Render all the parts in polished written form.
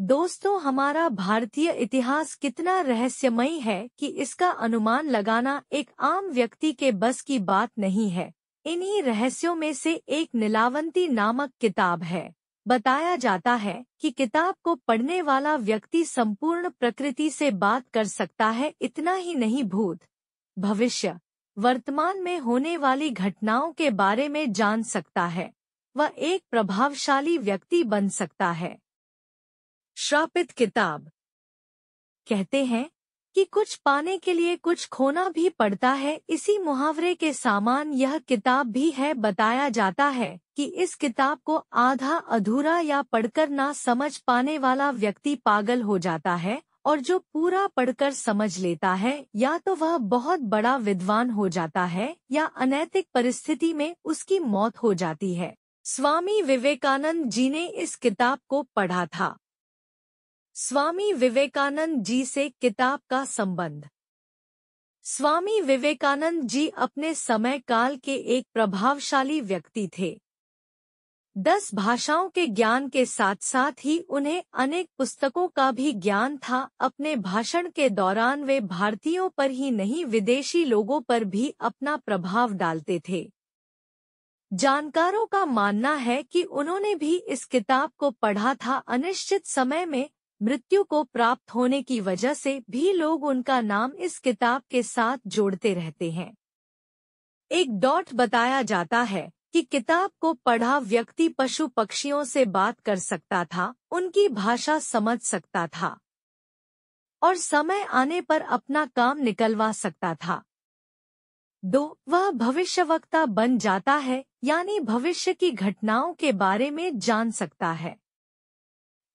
दोस्तों, हमारा भारतीय इतिहास कितना रहस्यमयी है कि इसका अनुमान लगाना एक आम व्यक्ति के बस की बात नहीं है। इन्हीं रहस्यों में से एक नीलावंती नामक किताब है। बताया जाता है कि किताब को पढ़ने वाला व्यक्ति संपूर्ण प्रकृति से बात कर सकता है। इतना ही नहीं, भूत, भविष्य, वर्तमान में होने वाली घटनाओं के बारे में जान सकता है। वह एक प्रभावशाली व्यक्ति बन सकता है। श्रापित किताब। कहते हैं कि कुछ पाने के लिए कुछ खोना भी पड़ता है। इसी मुहावरे के सामान यह किताब भी है। बताया जाता है कि इस किताब को आधा अधूरा या पढ़कर ना समझ पाने वाला व्यक्ति पागल हो जाता है, और जो पूरा पढ़कर समझ लेता है या तो वह बहुत बड़ा विद्वान हो जाता है या अनैतिक परिस्थिति में उसकी मौत हो जाती है। स्वामी विवेकानंद जी ने इस किताब को पढ़ा था। स्वामी विवेकानंद जी से किताब का संबंध। स्वामी विवेकानंद जी अपने समय काल के एक प्रभावशाली व्यक्ति थे। 10 भाषाओं के ज्ञान के साथ साथ ही उन्हें अनेक पुस्तकों का भी ज्ञान था। अपने भाषण के दौरान वे भारतीयों पर ही नहीं, विदेशी लोगों पर भी अपना प्रभाव डालते थे। जानकारों का मानना है कि उन्होंने भी इस किताब को पढ़ा था। अनिश्चित समय में मृत्यु को प्राप्त होने की वजह से भी लोग उनका नाम इस किताब के साथ जोड़ते रहते हैं। एक डॉट बताया जाता है कि किताब को पढ़ा व्यक्ति पशु पक्षियों से बात कर सकता था, उनकी भाषा समझ सकता था और समय आने पर अपना काम निकलवा सकता था। 2. वह भविष्यवक्ता बन जाता है, यानी भविष्य की घटनाओं के बारे में जान सकता है।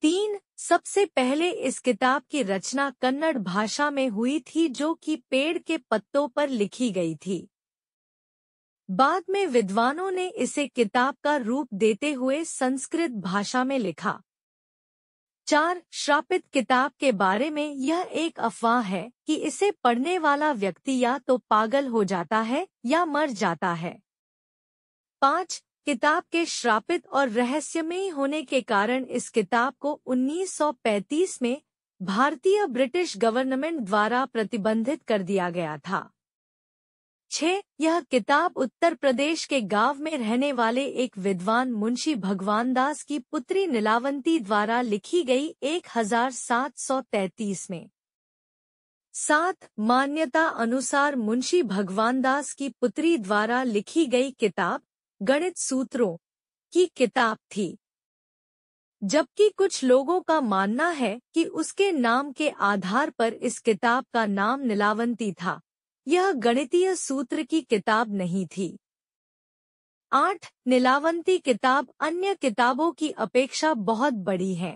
3. सबसे पहले इस किताब की रचना कन्नड़ भाषा में हुई थी, जो कि पेड़ के पत्तों पर लिखी गई थी। बाद में विद्वानों ने इसे किताब का रूप देते हुए संस्कृत भाषा में लिखा। 4. श्रापित किताब के बारे में यह एक अफवाह है कि इसे पढ़ने वाला व्यक्ति या तो पागल हो जाता है या मर जाता है। 5. किताब के श्रापित और रहस्यमयी होने के कारण इस किताब को 1935 में भारतीय ब्रिटिश गवर्नमेंट द्वारा प्रतिबंधित कर दिया गया था। 6. यह किताब उत्तर प्रदेश के गांव में रहने वाले एक विद्वान मुंशी भगवानदास की पुत्री नीलावंती द्वारा लिखी गई 1733 में। 7. मान्यता अनुसार मुंशी भगवानदास की पुत्री द्वारा लिखी गई किताब गणित सूत्रों की किताब थी, जबकि कुछ लोगों का मानना है कि उसके नाम के आधार पर इस किताब का नाम नीलावंती था। यह गणितीय सूत्र की किताब नहीं थी। 8. नीलावंती किताब अन्य किताबों की अपेक्षा बहुत बड़ी है।